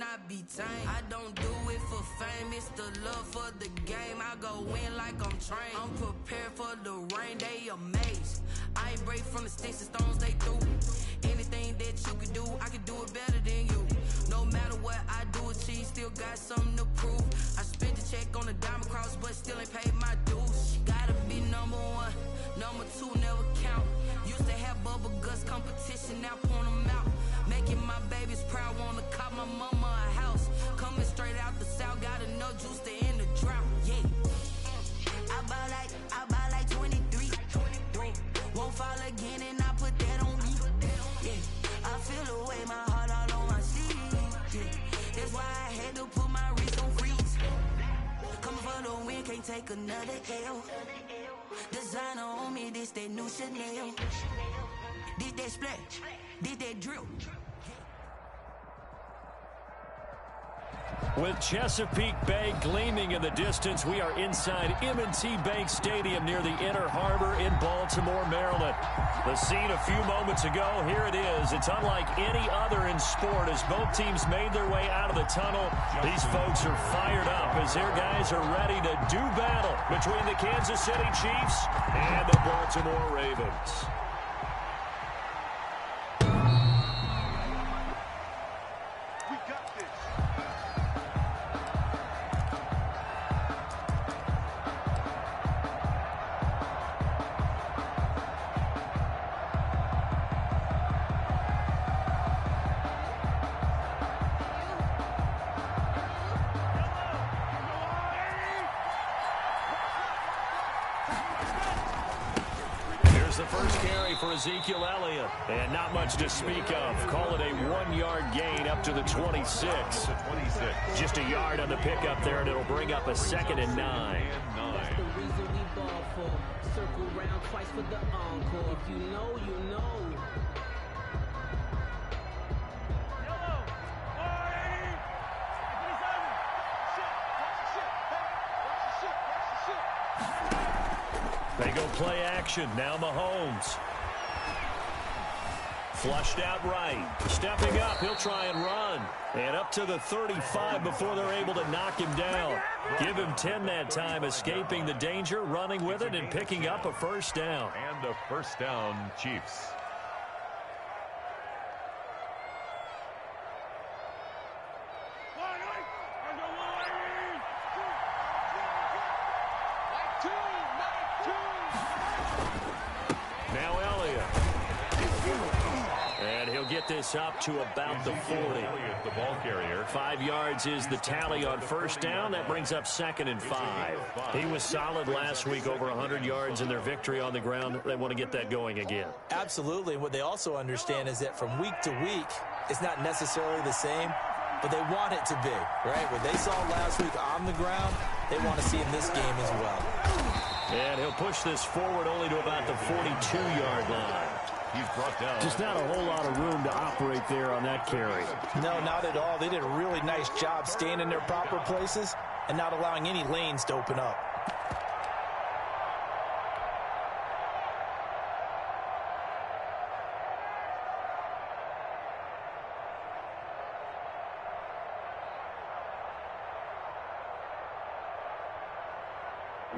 cannot be tamed. I don't do it for fame, it's the love for the game. I go in like I'm trained. I'm prepared for the rain, they amazed. I ain't break from the sticks and stones they threw. Anything that you can do, I can do it better than you. No matter what I do, achieve, still got something to prove. I spent the check on the diamond cross, but still ain't paid my dues. Gotta be number one, number two never count. Used to have bubble guts competition, now point them out. Making my babies proud, wanna cop my mama a house. Coming straight out the south, got enough juice to end the drought. Yeah, I buy like 23. Won't fall again, and I put that on me. Yeah, I feel the way, my heart all on my sleeve. Yeah, that's why I had to put my wrist on freeze. Coming for the win, can't take another L. Designer on me, this that new Chanel. This that splash, this that drill. With Chesapeake Bay gleaming in the distance, we are inside M&T Bank Stadium near the Inner Harbor in Baltimore, Maryland. The scene a few moments ago, here it is. It's unlike any other in sport as both teams made their way out of the tunnel. These folks are fired up as their guys are ready to do battle between the Kansas City Chiefs and the Baltimore Ravens. The first carry for Ezekiel Elliott, and not much to speak of. Call it a 1-yard gain up to the 26. Just a yard on the pickup there, and it'll bring up a 2nd and 9. That's the reason we ball for. Circle round twice for the encore. If you know, you know. They go play action. Now Mahomes. Flushed out right. Stepping up, he'll try and run. And up to the 35 before they're able to knock him down. Give him 10 that time, escaping the danger, running with it, and picking up a first down. And a first down, Chiefs. This up to about the 40. The ball carrier. 5 yards is the tally on first down. That brings up 2nd and 5. He was solid last week, over 100 yards in their victory on the ground. They want to get that going again. Absolutely. What they also understand is that from week to week, it's not necessarily the same, but they want it to be, right? What they saw last week on the ground, they want to see in this game as well. And he'll push this forward only to about the 42-yard line. He's brought down. Just not a whole lot of room to operate there on that carry. No, not at all. They did a really nice job staying in their proper places and not allowing any lanes to open up.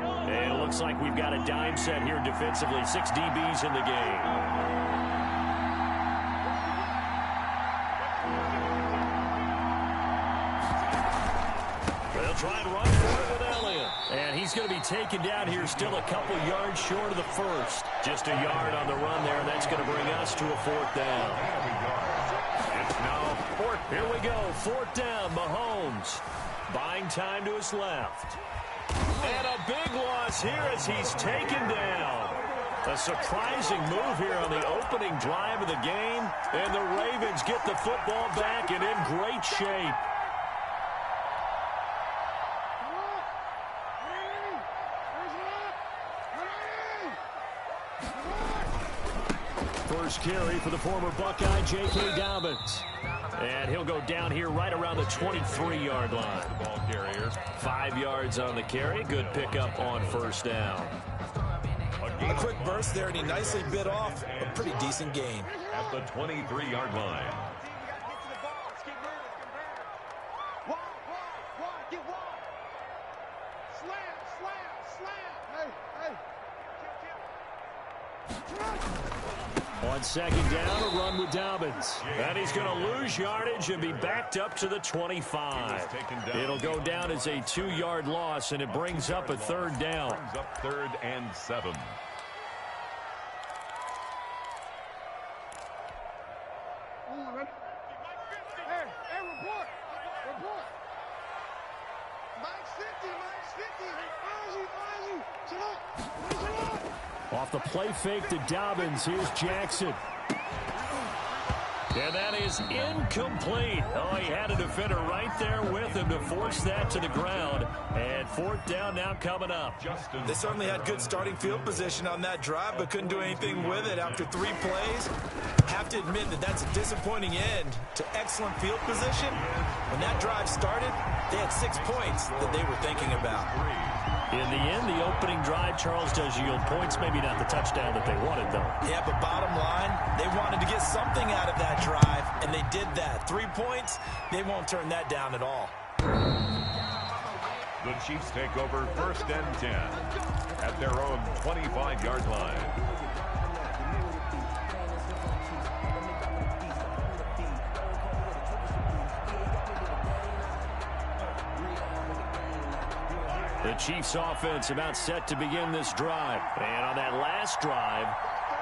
And it looks like we've got a dime set here defensively. 6 DBs in the game. Try and run for it with Elliott. And he's going to be taken down here, still a couple yards short of the first. Just a yard on the run there, and that's going to bring us to a 4th down. It's now 4th. Here we go, 4th down, Mahomes. Buying time to his left. And a big loss here as he's taken down. A surprising move here on the opening drive of the game. And the Ravens get the football back and in great shape. First carry for the former Buckeye, J.K. Dobbins. And he'll go down here right around the 23-yard line. The ball carrier. 5 yards on the carry. Good pickup on first down. A quick burst there, and he nicely bit off a pretty decent gain. At the 23-yard line. On second down, a run with Dobbins. And he's going to lose yardage and be backed up to the 25. It'll go down as a 2-yard loss, and it brings up a third down. Brings up 3rd and 7. Off the play fake to Dobbins, here's Jackson. And that is incomplete. Oh, he had a defender right there with him to force that to the ground. And 4th down now coming up. They certainly had good starting field position on that drive, but couldn't do anything with it after 3 plays. Have to admit that that's a disappointing end to excellent field position. When that drive started, they had 6 points that they were thinking about. In the end, the opening drive, Charles, does yield points. Maybe not the touchdown that they wanted, though. Yeah, but bottom line, they wanted to get something out of that drive, and they did that. 3 points, they won't turn that down at all. The Chiefs take over 1st and 10 at their own 25-yard line. The Chiefs offense about set to begin this drive. And on that last drive,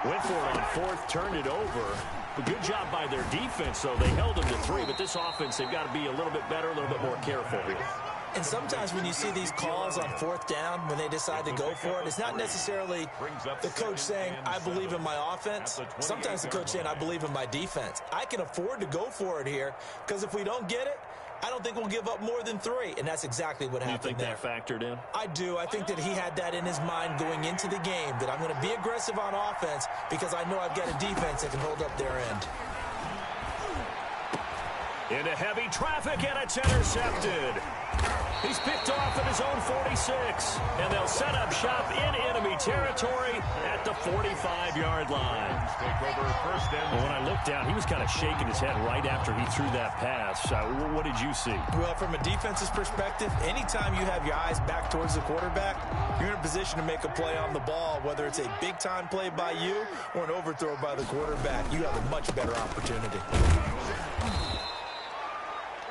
went for it on 4th, turned it over. A good job by their defense, though. They held them to 3, but this offense, they've got to be a little bit better, a little bit more careful here. And sometimes when you see these calls on 4th down, when they decide to go for it, it's not necessarily the coach saying, I believe in my offense. Sometimes the coach saying, I believe in my defense. I can afford to go for it here, because if we don't get it, I don't think we'll give up more than 3, and that's exactly what happened there. You think that factored in? I do. I think that he had that in his mind going into the game, that I'm going to be aggressive on offense because I know I've got a defense that can hold up their end. Into heavy traffic, and it's intercepted. He's picked off at his own 46, and they'll set up shop in enemy territory at the 45-yard line. Take over 1st and 10. Well, when I looked down, he was kind of shaking his head right after he threw that pass. What did you see? Well, from a defense's perspective, anytime you have your eyes back towards the quarterback, you're in a position to make a play on the ball, whether it's a big-time play by you or an overthrow by the quarterback. You have a much better opportunity.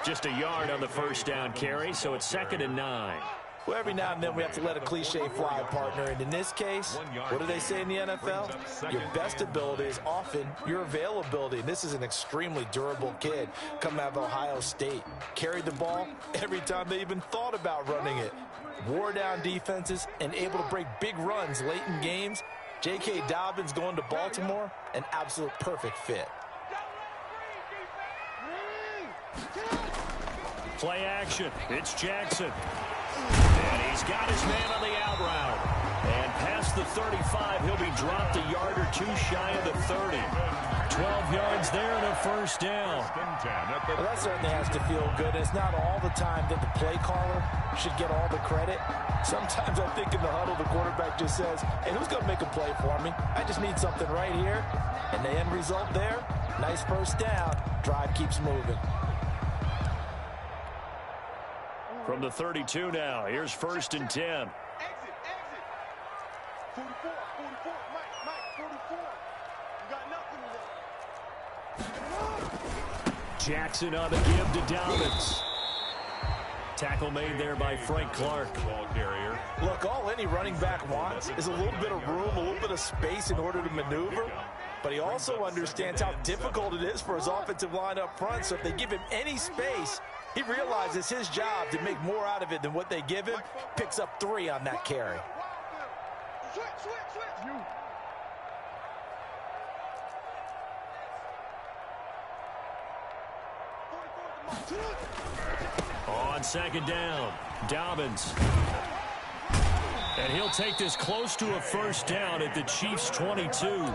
Just a yard on the 1st down carry, so it's 2nd and 9. Well, every now and then we have to let a cliche fly, partner. And in this case, what do they say in the NFL? Your best ability is often your availability. And this is an extremely durable kid coming out of Ohio State. Carried the ball every time they even thought about running it. Wore down defenses and able to break big runs late in games. J.K. Dobbins going to Baltimore, an absolute perfect fit. Play action. It's Jackson. And he's got his man on the out route. And past the 35, he'll be dropped a yard or 2 shy of the 30. 12 yards there and a 1st down. Well, that certainly has to feel good. It's not all the time that the play caller should get all the credit. Sometimes I think in the huddle, the quarterback just says, hey, who's going to make a play for me? I just need something right here. And the end result there, nice 1st down. Drive keeps moving. From the 32 now, here's 1st and 10. Exit. 44, Mike, 44. You got nothing today. Jackson on the give to Dobbins. Tackle made there by Frank Clark. Ball carrier. Look, all any running back wants is a little bit of room, a little bit of space in order to maneuver. But he also understands how difficult it is for his offensive line up front. So if they give him any space, he realizes his job to make more out of it than what they give him. Picks up 3 on that carry. Switch. On 2nd down, Dobbins. And he'll take this close to a 1st down at the Chiefs' 22.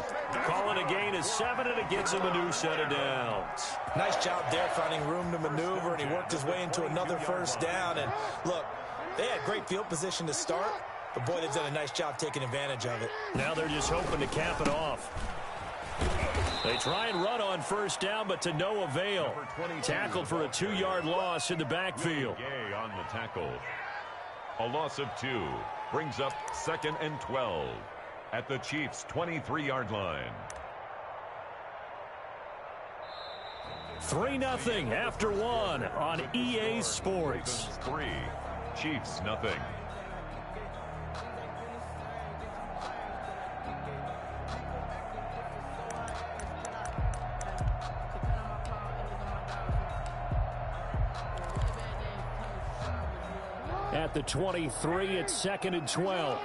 Calling a gain of 7, and it gets him a new set of downs. Nice job there finding room to maneuver, and he worked his way into another 1st down. And look, they had great field position to start, but boy, they've done a nice job taking advantage of it. Now they're just hoping to cap it off. They try and run on 1st down, but to no avail. Tackled for a 2-yard loss in the backfield. Gay on the tackle. A loss of 2 brings up 2nd and 12 at the Chiefs' 23-yard line. 3-0 after 1 on EA Sports. 3, Chiefs nothing. At the 23, it's 2nd and 12.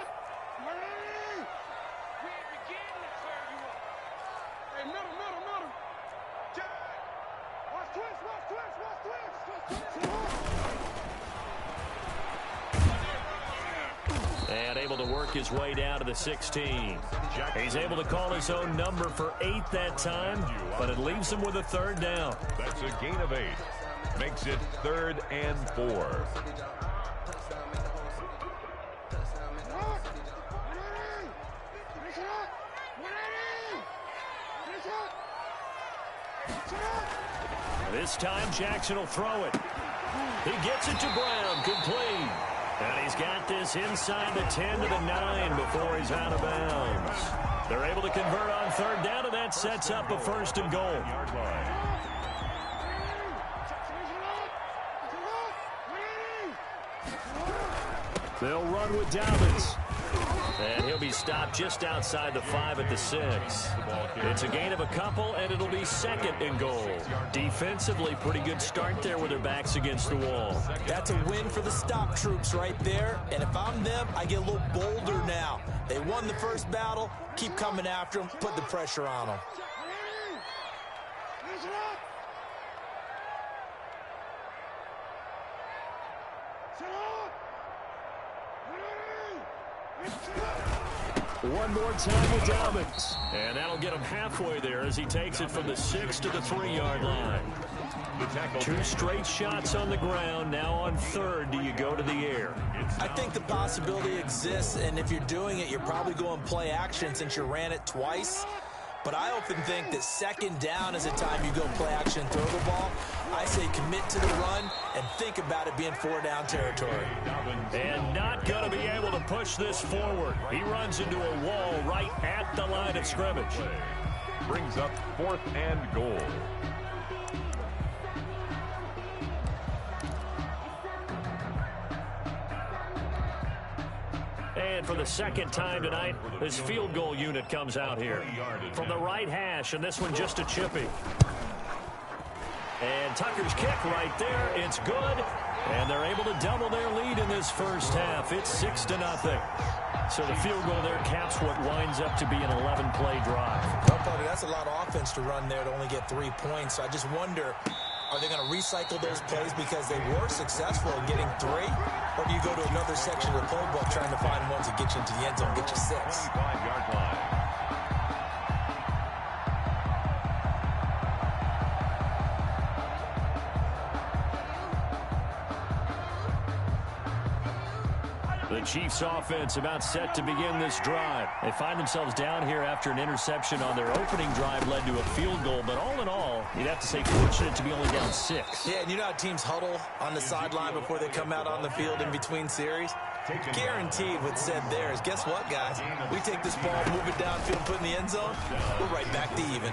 And able to work his way down to the 16. He's able to call his own number for 8 that time, but it leaves him with a 3rd down. That's a gain of 8. Makes it 3rd and 4. This time, Jackson will throw it. He gets it to Brown, complete. And he's got this inside the 10 to the 9 before he's out of bounds. They're able to convert on 3rd down, and that sets up a 1st and goal. They'll run with Dobbins. And he'll be stopped just outside the 5 at the 6. It's a gain of a couple, and it'll be 2nd and goal. Defensively, pretty good start there with their backs against the wall. That's a win for the stop troops right there. And if I'm them, I get a little bolder now. They won the first battle. Keep coming after them. Put the pressure on them. One more time with Dobbins. And that'll get him halfway there as he takes it from the 6 to the 3-yard line. 2 straight shots on the ground. Now on 3rd, do you go to the air? I think the possibility exists, and if you're doing it, you're probably going play action since you ran it twice. But I often think that 2nd down is a time you go play action and throw the ball. I say commit to the run and think about it being 4-down territory. And not going to be able to push this forward. He runs into a wall right at the line of scrimmage. Brings up 4th and goal. And for the 2nd time tonight, this field goal unit comes out here. From the right hash, and this one just a chippy. And Tucker's kick right there. It's good. And they're able to double their lead in this first half. It's 6-0. So the field goal there caps what winds up to be an 11-play drive. Well, buddy, that's a lot of offense to run there to only get 3 points. So I just wonder, are they going to recycle those plays because they were successful in getting 3? Or do you go to another section of the playbook trying to find ones that get you into the end zone, get you 6? 25-yard line. The Chiefs offense about set to begin this drive. They find themselves down here after an interception on their opening drive led to a field goal. But all in all, you'd have to say fortunate to be only down 6. Yeah, and you know how teams huddle on the sideline before they come out on the field in between series? Guaranteed what's said there is, guess what, guys? We take this ball, move it downfield, put it in the end zone, we're right back to even.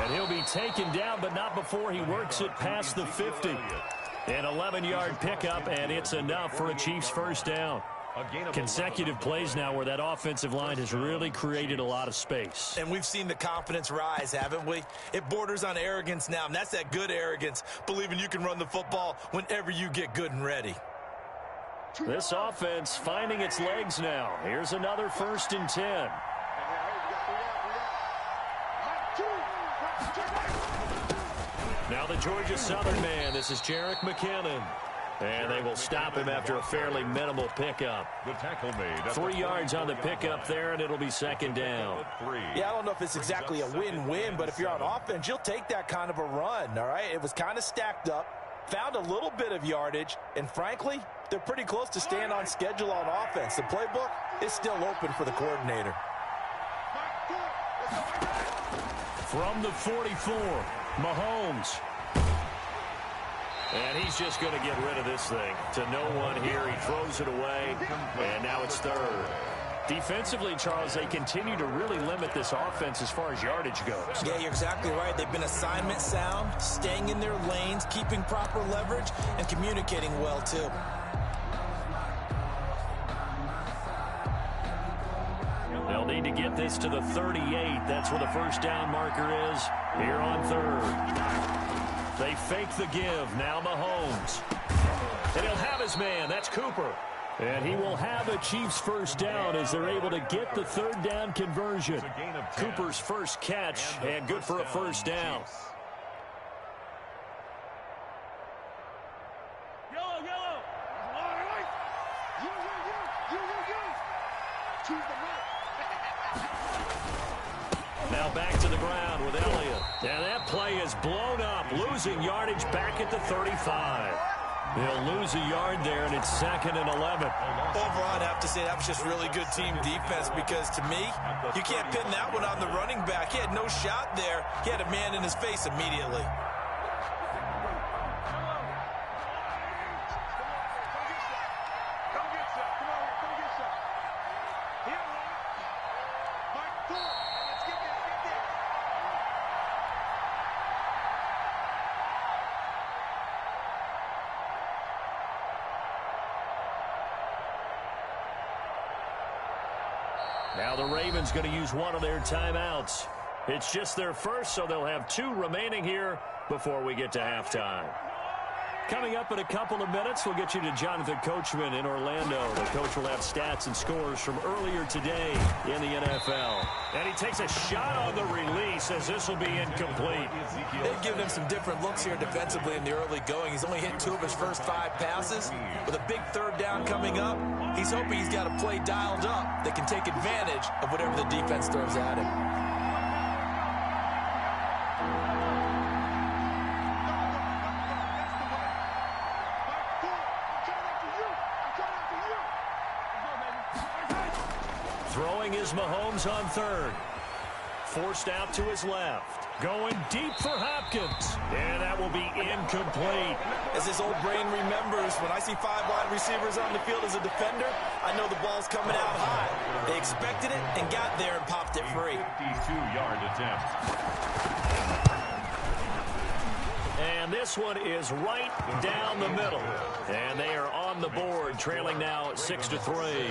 And he'll be taken down, but not before he works it past the 50. An 11-yard pickup, and it's enough for a Chiefs first down. Consecutive plays now where that offensive line has really created a lot of space. And we've seen the confidence rise, haven't we? It borders on arrogance now, and that's that good arrogance, believing you can run the football whenever you get good and ready. This offense finding its legs now. Here's another 1st and 10. Now the Georgia Southern man. This is Jerick McKinnon. And they will stop him after a fairly minimal pickup. The tackle made. 3 yards on the pickup there, and it'll be 2nd down. Yeah, I don't know if it's exactly a win-win, but if you're on offense, you'll take that kind of a run, all right? It was kind of stacked up, found a little bit of yardage, and frankly, they're pretty close to staying on schedule on offense. The playbook is still open for the coordinator. From the 44, Mahomes. And he's just going to get rid of this thing. To no one here. He throws it away. And now it's third. Defensively, Charles, they continue to really limit this offense as far as yardage goes. Yeah, you're exactly right. They've been assignment sound, staying in their lanes, keeping proper leverage, and communicating well, too. They'll need to get this to the 38. That's where the first down marker is here on third. They fake the give. Now Mahomes. And he'll have his man. That's Cooper. And he will have a Chiefs first down as they're able to get the third down conversion. Cooper's first catch and good for a first down. Yellow. You. Choose the right. Now back to the ground with Elliott. And that play is blown up, losing yardage back at the 35. They'll lose a yard there, and it's 2nd and 11. Overall, I'd have to say that was just really good team defense because, to me, you can't pin that one on the running back. He had no shot there. He had a man in his face immediately. Now the Ravens going to use one of their timeouts. It's just their first, so they'll have 2 remaining here before we get to halftime. Coming up in a couple of minutes, we'll get you to Jonathan Coachman in Orlando. The coach will have stats and scores from earlier today in the NFL. And he takes a shot on the release as this will be incomplete. They've given him some different looks here defensively in the early going. He's only hit 2 of his first 5 passes. With a big third down coming up, he's hoping he's got a play dialed up that can take advantage of whatever the defense throws at him. Throwing is Mahomes on third. Forced out to his left. Going deep for Hopkins. And that will be incomplete. As his old brain remembers, when I see 5 wide receivers on the field as a defender, I know the ball's coming out high. They expected it and got there and popped it free. 52-yard attempt. And this one is right down the middle. And they are on the board, trailing now 6-3.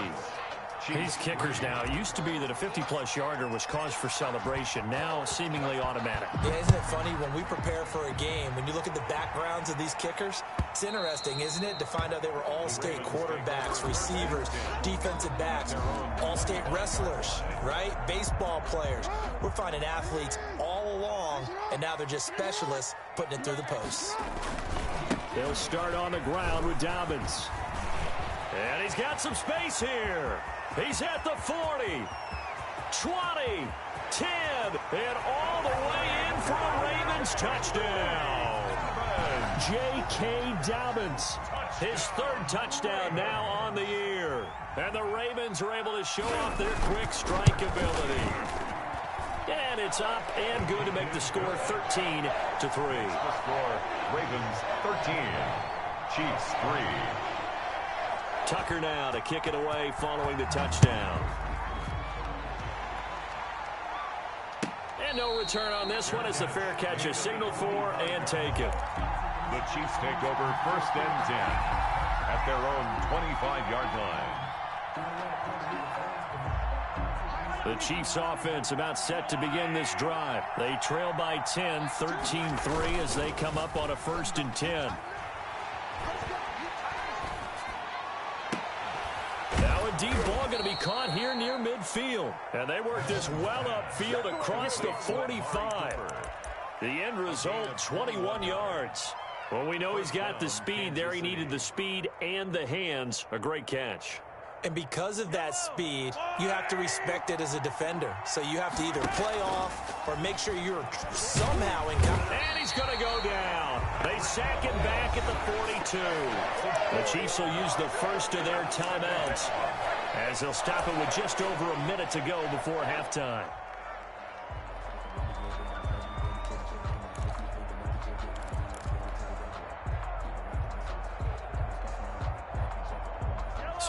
These kickers now, it used to be that a 50-plus yarder was cause for celebration, now seemingly automatic. Yeah, isn't it funny when we prepare for a game, when you look at the backgrounds of these kickers, it's interesting, isn't it, to find out they were all-state quarterbacks, receivers, defensive backs, all-state wrestlers, right? Baseball players. We're finding athletes all along, and now they're just specialists putting it through the posts. They'll start on the ground with Dobbins. And he's got some space here. He's at the 40, 20, 10, and all the way in for a Ravens touchdown. J.K. Dobbins, his 3rd touchdown now on the year. And the Ravens are able to show off their quick strike ability. And it's up and good to make the score 13-3. The score, Ravens 13, Chiefs 3. Tucker now to kick it away following the touchdown. And no return on this one as the fair catch is signaled for and taken. The Chiefs take over 1st and 10 at their own 25-yard line. The Chiefs offense about set to begin this drive. They trail by 10, 13-3 as they come up on a 1st and 10. Deep ball going to be caught here near midfield. And they work this well upfield across the 45. The end result, 21 yards. Well, we know he's got the speed there. He needed the speed and the hands. A great catch. And because of that speed, you have to respect it as a defender. So you have to either play off or make sure you're somehow in contact. And he's going to go down. They sack him back at the 42. The Chiefs will use the first of their timeouts as they'll stop it with just over a minute to go before halftime.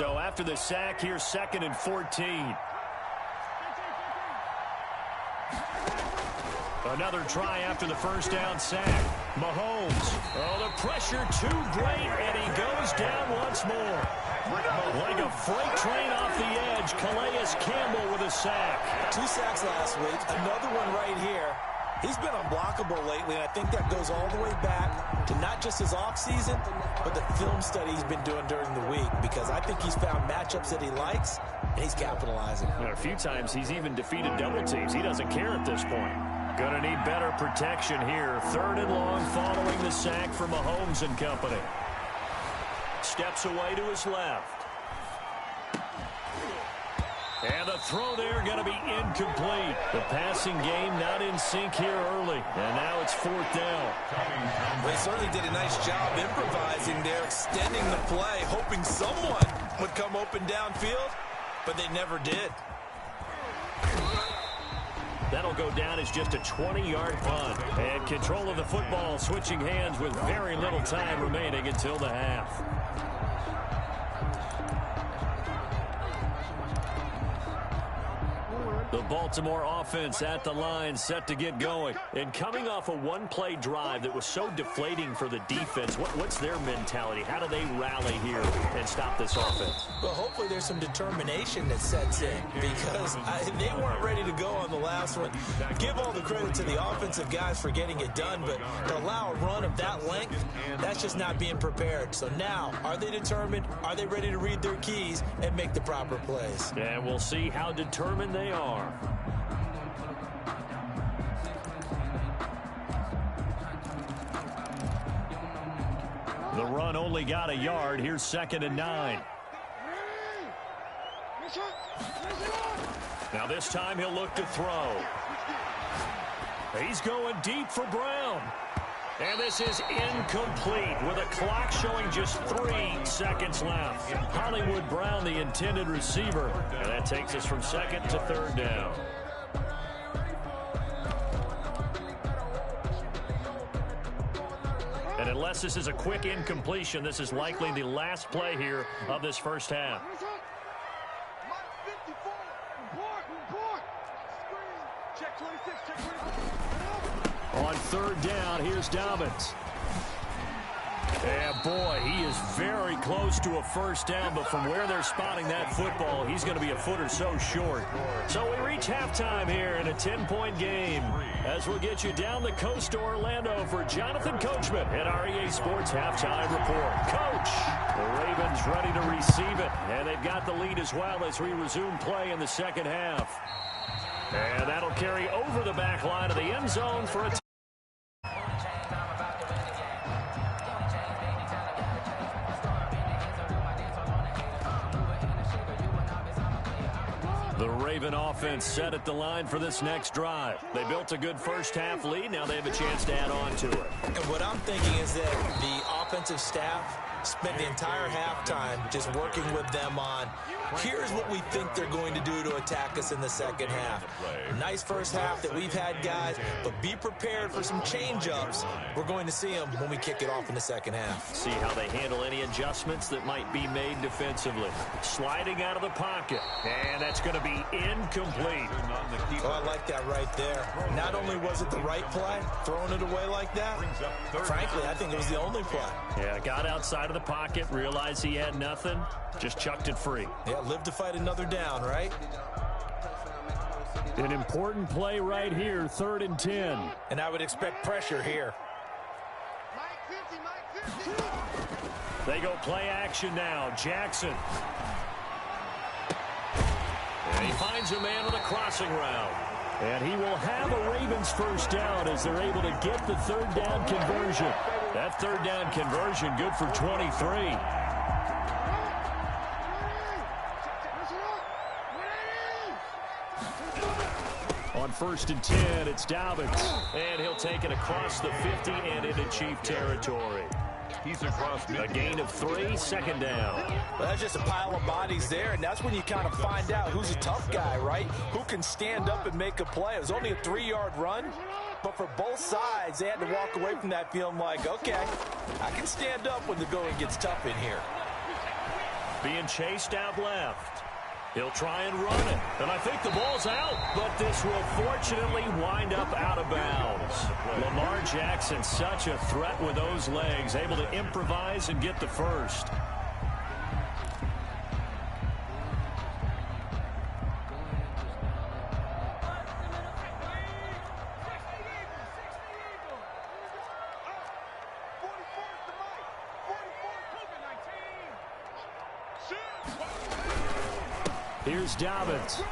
So after the sack, here's 2nd and 14. Another try after the first down sack. Mahomes. Oh, the pressure too great, and he goes down once more. Like a freight train off the edge, Calais Campbell with a sack. 2 sacks last week, another one right here. He's been unblockable lately, and I think that goes all the way back to not just his offseason, but the film study he's been doing during the week, because I think he's found matchups that he likes, and he's capitalizing. A few times he's even defeated double teams. He doesn't care at this point. Gonna need better protection here. 3rd and long following the sack from Mahomes and company. Steps away to his left. And the throw there going to be incomplete. The passing game not in sync here early. And now it's 4th down. They certainly did a nice job improvising there, extending the play, hoping someone would come open downfield, but they never did. That'll go down as just a 20-yard punt. And control of the football switching hands with very little time remaining until the half. The Baltimore offense at the line, set to get going. And coming off a one-play drive that was so deflating for the defense, what's their mentality? How do they rally here and stop this offense? Well, hopefully there's some determination that sets in, because they weren't ready to go on the last one. Give all the credit to the offensive guys for getting it done, but to allow a run of that length, that's just not being prepared. So now, are they determined? Are they ready to read their keys and make the proper plays? And we'll see how determined they are. The run only got a yard. Here's 2nd and 9. Now this time he'll look to throw. He's going deep for Brown. And this is incomplete with a clock showing just 3 seconds left. Hollywood Brown, the intended receiver. And that takes us from 2nd to 3rd down. And unless this is a quick incompletion, this is likely the last play here of this first half. On 3rd down, here's Dobbins. And boy, he is very close to a first down, but from where they're spotting that football, he's going to be a foot or so short. So we reach halftime here in a 10-point game as we'll get you down the coast to Orlando for Jonathan Coachman at our EA Sports Halftime Report. Coach, the Ravens ready to receive it, and they've got the lead as well as we resume play in the second half. And that'll carry over the back line of the end zone for a The Raven offense set at the line for this next drive. They built a good first half lead. Now they have a chance to add on to it. And what I'm thinking is that the offensive staff spent the entire halftime just working with them on, here's what we think they're going to do to attack us in the second half. Nice first half that we've had, guys, but be prepared for some change-ups. We're going to see them when we kick it off in the second half. See how they handle any adjustments that might be made defensively. Sliding out of the pocket, and that's going to be incomplete. Oh, I like that right there. Not only was it the right play, throwing it away like that, frankly, I think it was the only play. Yeah, got outside of the pocket, realized he had nothing, just chucked it free. Yeah, live to fight another down, right? An important play right here, 3rd and 10. And I would expect pressure here. They go play action now. Jackson. And he finds a man with a crossing route. And he will have a Ravens first down as they're able to get the 3rd down conversion. That 3rd down conversion good for 23. On 1st and 10, it's Dobbins. And he'll take it across the 50 and into Chief territory. He's across a gain of 3, 2nd down. Well, that's just a pile of bodies there, and that's when you kind of find out who's a tough guy, right? Who can stand up and make a play. It was only a 3-yard run, but for both sides, they had to walk away from that feeling like, okay, I can stand up when the going gets tough in here. being chased out left. He'll try and run it. And I think the ball's out, but this will fortunately wind up out of bounds. Lamar Jackson, such a threat with those legs, able to improvise and get the first. Here's Dobbins.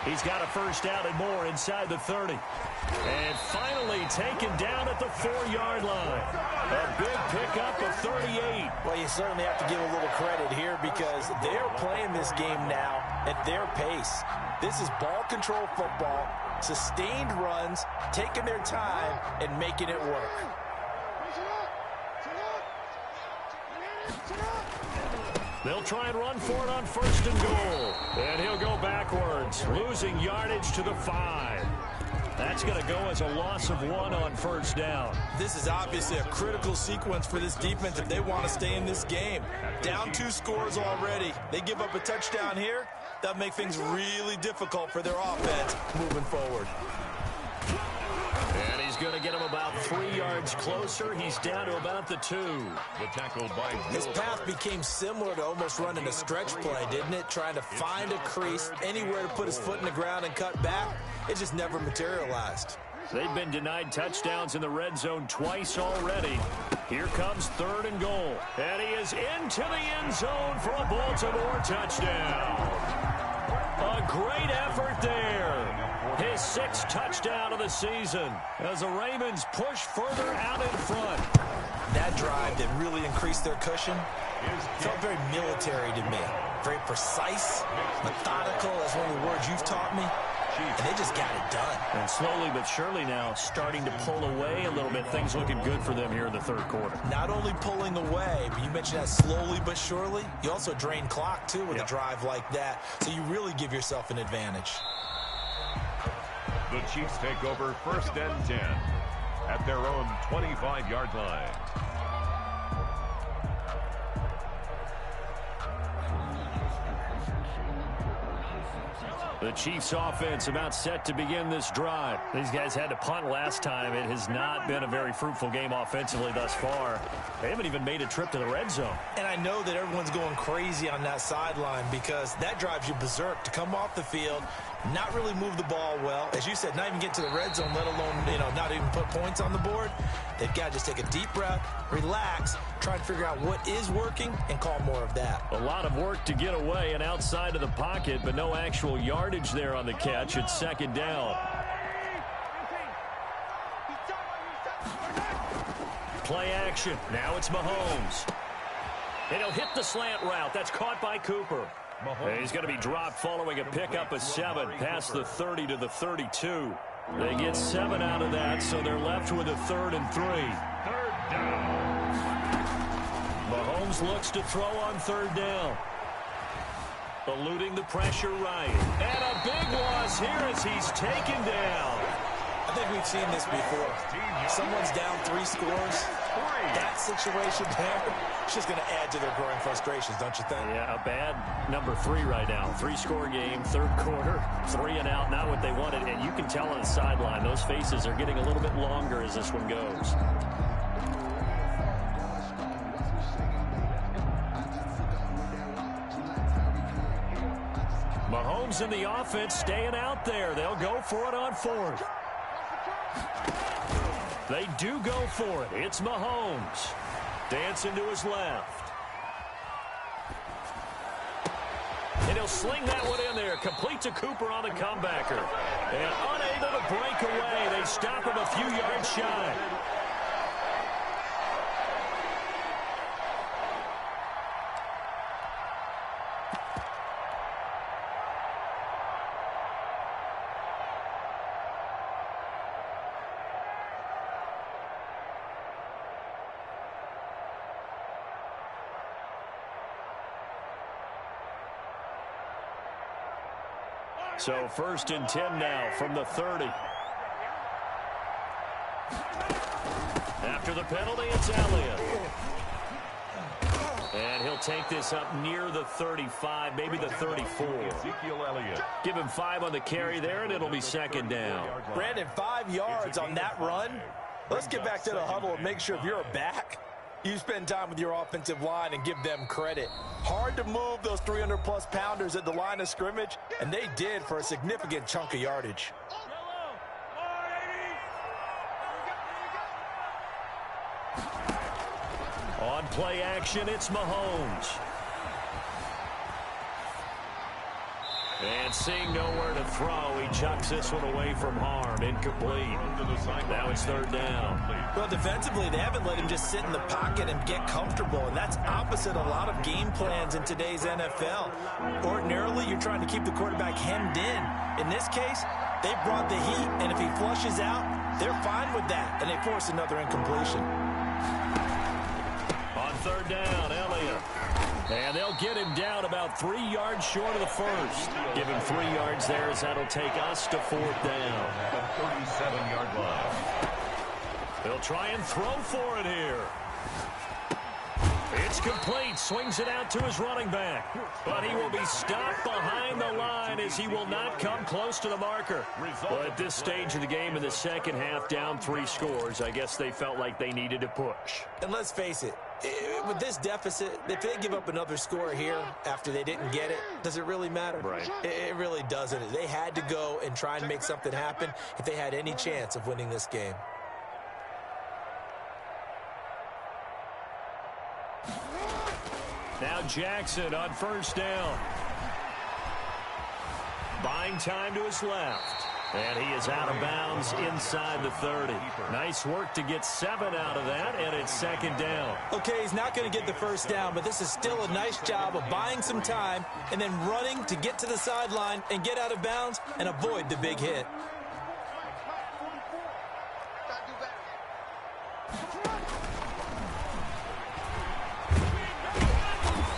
He's got a first down and more inside the 30. And finally taken down at the 4-yard line. A big pickup of 38. Well, you certainly have to give a little credit here because they're playing this game now at their pace. This is ball control football, sustained runs, taking their time, and making it work. They'll try and run for it on first and goal. And he'll go backwards, losing yardage to the 5. That's going to go as a loss of 1 on first down. This is obviously a critical sequence for this defense if they want to stay in this game. Down 2 scores already. They give up a touchdown here. That'll make things really difficult for their offense moving forward. And he's going to get him about 3 yards closer. He's down to about the 2. The tackle by His path became similar to almost running a stretch play, didn't it? Trying to find a crease, anywhere to put his foot in the ground and cut back. It just never materialized. They've been denied touchdowns in the red zone twice already. Here comes 3rd and goal. And he is into the end zone for a Baltimore touchdown. A great effort there. His 6th touchdown of the season as the Ravens push further out in front. That drive that really increased their cushion felt very military to me. Very precise, methodical, that's one of the words you've taught me. And they just got it done. And slowly but surely now starting to pull away a little bit. Things looking good for them here in the 3rd quarter. Not only pulling away, but you mentioned that slowly but surely. You also drain clock, too, with a drive like that. So you really give yourself an advantage. The Chiefs take over 1st and 10 at their own 25-yard line. The Chiefs offense about set to begin this drive. These guys had to punt last time. It has not been a very fruitful game offensively thus far. They haven't even made a trip to the red zone. And I know that everyone's going crazy on that sideline because that drives you berserk to come off the field, not really move the ball well. As you said, not even get to the red zone, let alone, not even put points on the board. They've got to just take a deep breath, relax, try and figure out what is working, and call more of that. A lot of work to get away and outside of the pocket, but no actual yardage there on the catch. It's 2nd down. Play action. Now it's Mahomes. And he'll hit the slant route. That's caught by Cooper. And he's going to be dropped following a pickup of 7 past the 30 to the 32. They get 7 out of that, so they're left with a 3rd and 3. 3rd down. Mahomes looks to throw on 3rd down. Eluding the pressure right. And a big loss here as he's taken down. I think we've seen this before. Someone's down 3 scores. That situation there, it's just going to add to their growing frustrations, don't you think? Yeah, a bad number 3 right now. 3-score game, 3rd quarter, 3 and out, not what they wanted. And you can tell on the sideline, those faces are getting a little bit longer as this one goes. Mahomes and the offense staying out there. They'll go for it on 4th. They do go for it. It's Mahomes. Dancing to his left. And he'll sling that one in there. Complete to Cooper on the comebacker. And unable to break away. They stop him a few yards shy. So 1st and 10 now from the 30. After the penalty, it's Elliott. And he'll take this up near the 35, maybe the 34. Give him 5 on the carry there, and it'll be second down. Brandon, 5 yards on that run. Let's get back to the huddle and make sure if you're a back, you spend time with your offensive line and give them credit. Hard to move those 300-plus pounders at the line of scrimmage, and they did for a significant chunk of yardage. On play action, it's Mahomes. And seeing nowhere to throw, he chucks this one away from harm. Incomplete. Now it's third down. Well, defensively, they haven't let him just sit in the pocket and get comfortable, and that's opposite a lot of game plans in today's NFL. Ordinarily, you're trying to keep the quarterback hemmed in. In this case, they brought the heat, and if he flushes out, they're fine with that, and they force another incompletion. On third down, Elliott. And they'll get him down about 3 yards short of the first. Give him 3 yards there as that'll take us to fourth down. The 37-yard line. They'll try and throw for it here. It's complete. Swings it out to his running back. But he will be stopped behind the line as he will not come close to the marker. Well, at this stage of the game in the second half, down 3 scores, I guess they felt like they needed to push. And let's face it, with this deficit, if they give up another score here after they didn't get it, does it really matter? Right. It really doesn't. They had to go and try and make something happen if they had any chance of winning this game. Now Jackson on first down. Buying time to his left. And he is out of bounds inside the 30. Nice work to get 7 out of that, and it's second down. Okay, he's not going to get the first down, but this is still a nice job of buying some time and then running to get to the sideline and get out of bounds and avoid the big hit.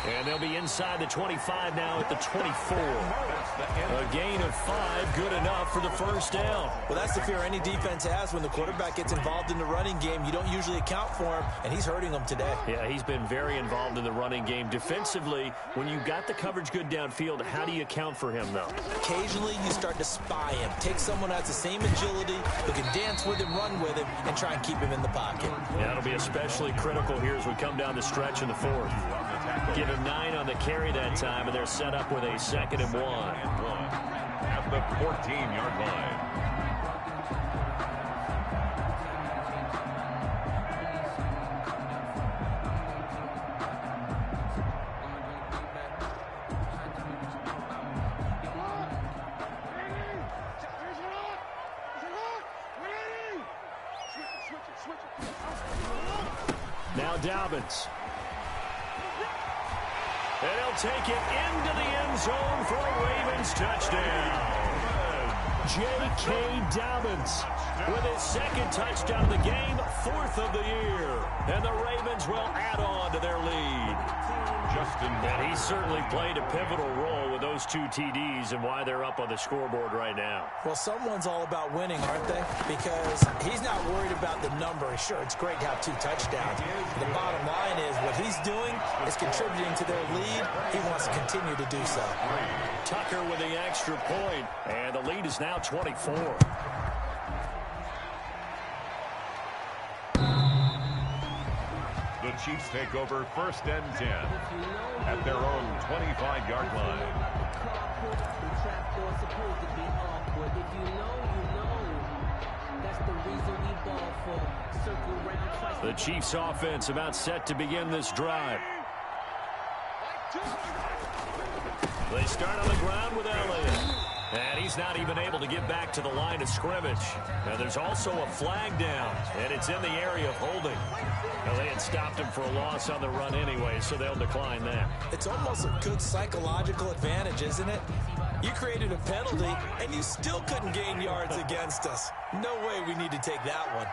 And they'll be inside the 25 now at the 24. A gain of 5, good enough for the first down. Well, that's the fear any defense has when the quarterback gets involved in the running game. You don't usually account for him, and he's hurting them today. Yeah, he's been very involved in the running game. Defensively, when you got the coverage good downfield, how do you account for him, though? Occasionally, you start to spy him. Take someone who has the same agility, who can dance with him, run with him, and try and keep him in the pocket. Yeah, it'll be especially critical here as we come down the stretch in the fourth. Give him 9 on the carry that time, and they're set up with a 2nd and 1. At the 14-yard line. Now Dobbins. And he'll take it into the end zone for a Ravens touchdown. J.K. Dobbins with his 2nd touchdown of the game, 4th of the year. And the Ravens will add on to their lead. And he certainly played a pivotal role with those 2 TDs and why they're up on the scoreboard right now. Well, someone's all about winning, aren't they? Because he's not worried about the number. Sure, it's great to have 2 touchdowns. The bottom line is what he's doing is contributing to their lead. He wants to continue to do so. Tucker with the extra point, and the lead is now 24. The Chiefs take over 1st and 10 at their own 25-yard line. The Chiefs offense about set to begin this drive. They start on the ground with Elliott. And he's not even able to get back to the line of scrimmage. Now there's also a flag down, and it's in the area of holding. Now they had stopped him for a loss on the run anyway, so they'll decline that. It's almost a good psychological advantage, isn't it? You created a penalty, and you still couldn't gain yards against us. No way we need to take that one.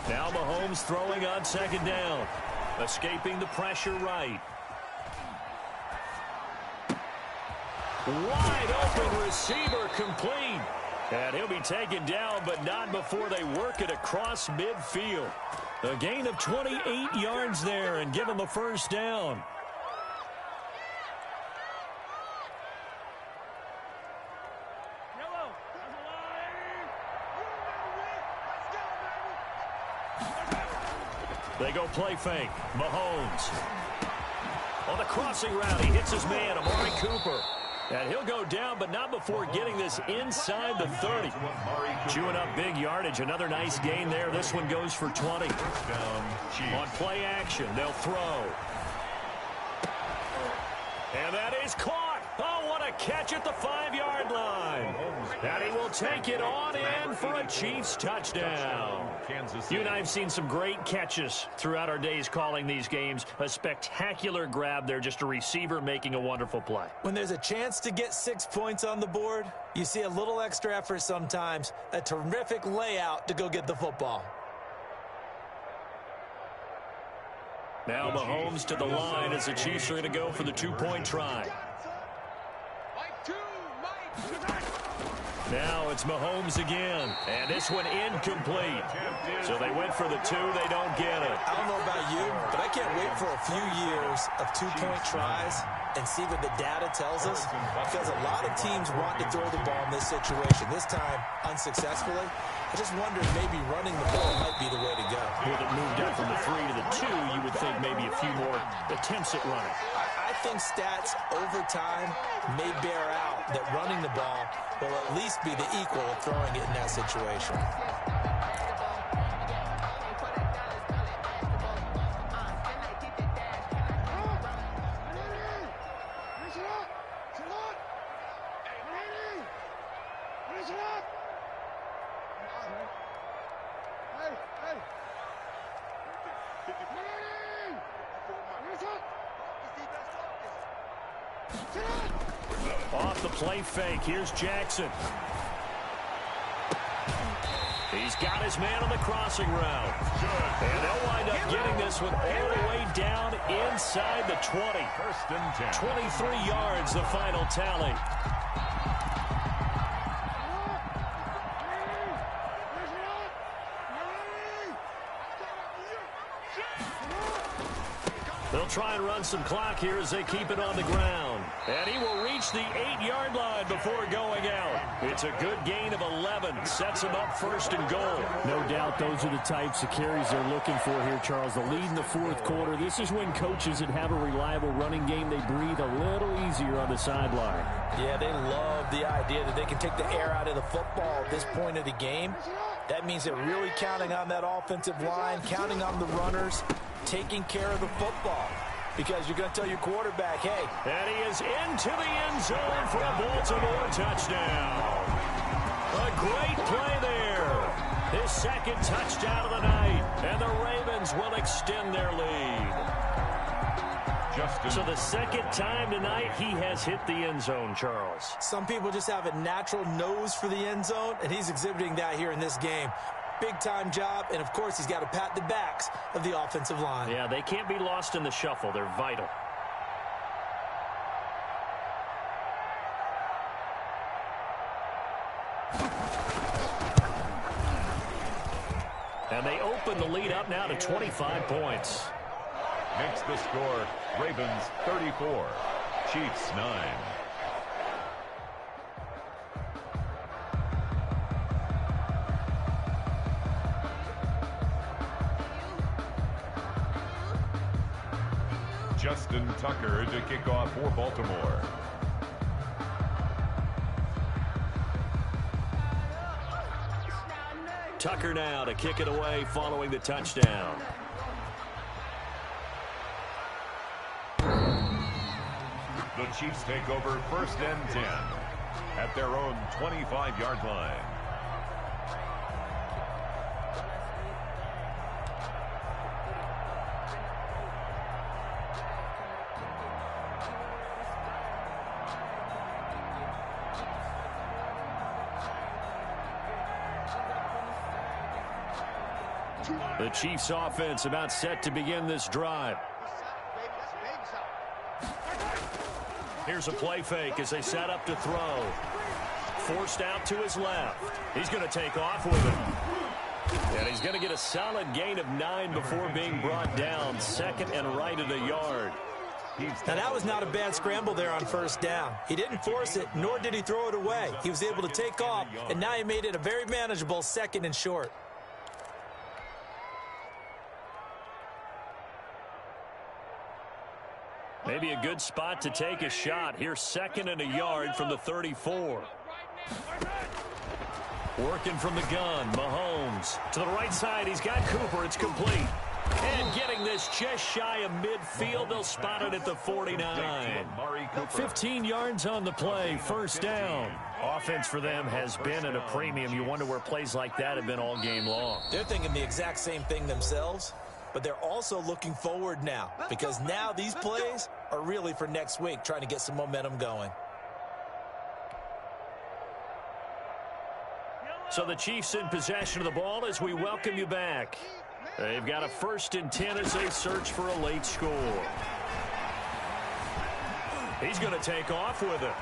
Now Mahomes throwing on 2nd down. Escaping the pressure right. Wide open receiver complete. And he'll be taken down, but not before they work it across midfield. A gain of 28 yards there and give him a first down. They go play fake. Mahomes. On the crossing route, he hits his man, Amari Cooper. And he'll go down, but not before getting this inside the 30. Chewing up big yardage. Another nice gain there. This one goes for 20. On play action, they'll throw. And that is caught. Oh, what a catch at the 5-yard line. And he will take it on in for a Chiefs touchdown. You and I have seen some great catches throughout our days calling these games. A spectacular grab there, just a receiver making a wonderful play. When there's a chance to get 6 points on the board, you see a little extra effort sometimes. A terrific layout to go get the football. Now Mahomes to the line as the Chiefs are going to go for the 2-point try. Now it's Mahomes again, and this one incomplete. So they went for the 2, they don't get it. I don't know about you, but I can't wait for a few years of 2-point tries and see what the data tells us, because a lot of teams want to throw the ball in this situation. This time, unsuccessfully. I just wonder if maybe running the ball might be the way to go. With it moved up from the 3 to the 2, you would think maybe a few more attempts at running. I think stats over time may bear out that running the ball will at least be the equal of throwing it in that situation. Off the play fake, here's Jackson. He's got his man on the crossing route. And they'll wind up getting this one all the way down inside the 20. 23 yards, the final tally. They'll try and run some clock here as they keep it on the ground. And he will reach the 8-yard line before going out. It's a good gain of 11. Sets him up first and goal. No doubt those are the types of carries they're looking for here, Charles. The lead in the fourth quarter. This is when coaches that have a reliable running game, they breathe a little easier on the sideline. Yeah, they love the idea that they can take the air out of the football at this point of the game. That means they're really counting on that offensive line, counting on the runners, taking care of the football, because you're going to tell your quarterback, hey. And he is into the end zone for a Baltimore touchdown. A great play there. His second touchdown of the night. And the Ravens will extend their lead. So the second time tonight he has hit the end zone, Charles. Some people just have a natural nose for the end zone, and he's exhibiting that here in this game. Big-time job, and, of course, he's got to pat the backs of the offensive line. Yeah, they can't be lost in the shuffle. They're vital. And they open the lead up now to 25 points. Makes the score Ravens 34, Chiefs 9. Justin Tucker to kick off for Baltimore. Tucker now to kick it away following the touchdown. The Chiefs take over first and 10 at their own 25-yard line. The Chiefs offense about set to begin this drive. Here's a play fake as they set up to throw. Forced out to his left. He's going to take off with it. And he's going to get a solid gain of 9 before being brought down. Second and right at a yard. Now, that was not a bad scramble there on first down. He didn't force it, nor did he throw it away. He was able to take off, and now he made it a very manageable second and short. Maybe a good spot to take a shot. Here's second and a yard from the 34. Working from the gun, Mahomes. To the right side, he's got Cooper. It's complete. And getting this just shy of midfield. They'll spot it at the 49. 15 yards on the play. First down. Offense for them has been at a premium. You wonder where plays like that have been all game long. They're thinking the exact same thing themselves, but they're also looking forward now because now these plays are really for next week, trying to get some momentum going. So the Chiefs in possession of the ball as we welcome you back. They've got a 1st and 10 as they search for a late score. He's going to take off with it.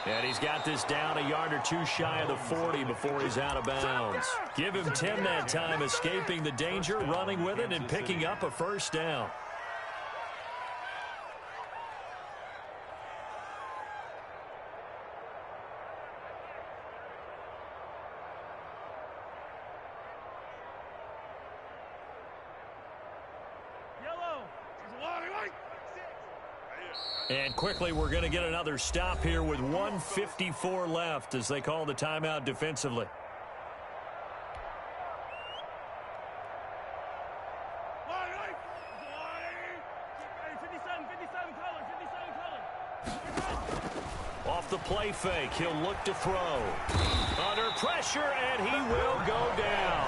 And he's got this down a yard or two shy of the 40 before he's out of bounds. Give him 10 that time, escaping the danger, running with it, and picking up a first down. And quickly, we're going to get another stop here with 1:54 left as they call the timeout defensively. Off the play fake, he'll look to throw. Under pressure, and he will go down.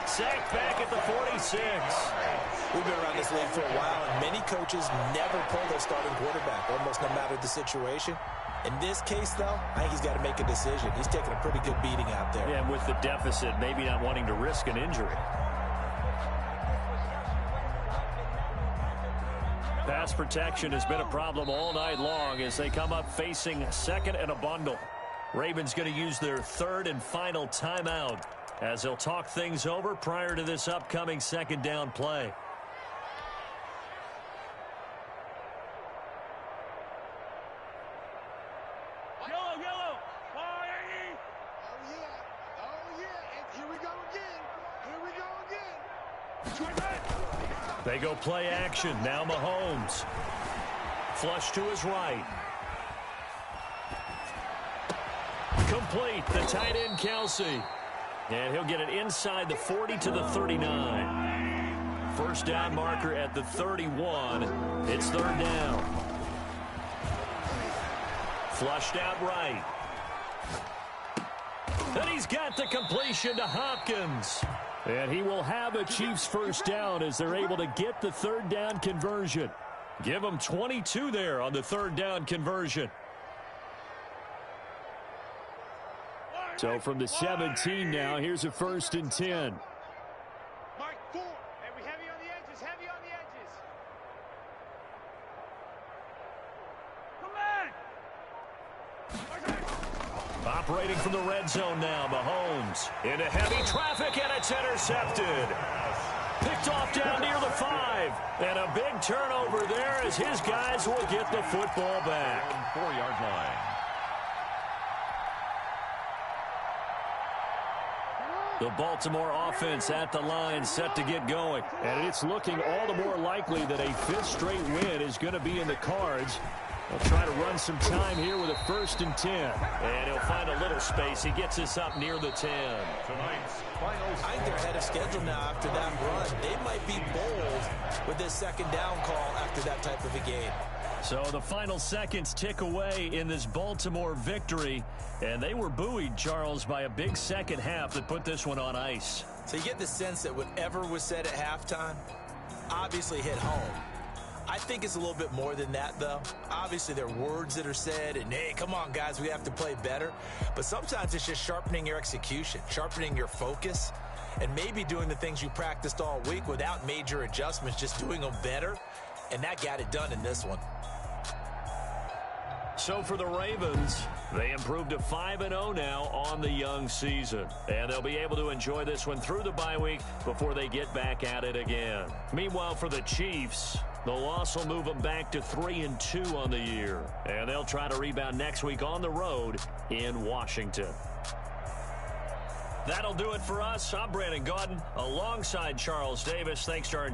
Sacked back at the 46. We've been around this league for a while, and many coaches never pull their starting quarterback, almost no matter the situation. In this case, though, I think he's got to make a decision. He's taking a pretty good beating out there. Yeah, and with the deficit, maybe not wanting to risk an injury. Pass protection has been a problem all night long as they come up facing second and a bundle. Ravens going to use their 3rd and final timeout as they'll talk things over prior to this upcoming second down play. Yellow. Oh, yeah. And here we go again. They go play action. Now Mahomes. Flush to his right. Complete. The tight end, Kelsey. And he'll get it inside the 40 to the 39. First down marker at the 31. It's 3rd down. Flushed out right. And he's got the completion to Hopkins. And he will have a Chiefs first down as they're able to get the 3rd down conversion. Give them 22 there on the 3rd down conversion. So from the 17 now, here's a 1st and 10. Mike, 4. And we heavy on the edges, Come on! Operating from the red zone now, Mahomes. Into heavy traffic, and it's intercepted. Picked off down near the 5. And a big turnover there as his guys will get the football back. 4-yard line. The Baltimore offense at the line set to get going. And it's looking all the more likely that a 5th straight win is going to be in the cards. They'll try to run some time here with a 1st and 10. And he'll find a little space. He gets us up near the 10. I think they're ahead of schedule now after that run. They might be bold with this 2nd down call after that type of a game. So the final seconds tick away in this Baltimore victory. And they were buoyed, Charles, by a big second half that put this one on ice. So you get the sense that whatever was said at halftime obviously hit home. I think it's a little bit more than that, though. Obviously, there are words that are said, and, hey, come on, guys, we have to play better. But sometimes it's just sharpening your execution, sharpening your focus, and maybe doing the things you practiced all week without major adjustments, just doing them better. And that got it done in this one. So for the Ravens, they improved to 5-0 now on the young season. And they'll be able to enjoy this one through the bye week before they get back at it again. Meanwhile, for the Chiefs, the loss will move them back to 3-2 on the year. And they'll try to rebound next week on the road in Washington. That'll do it for us. I'm Brandon Gaudin alongside Charles Davis. Thanks to our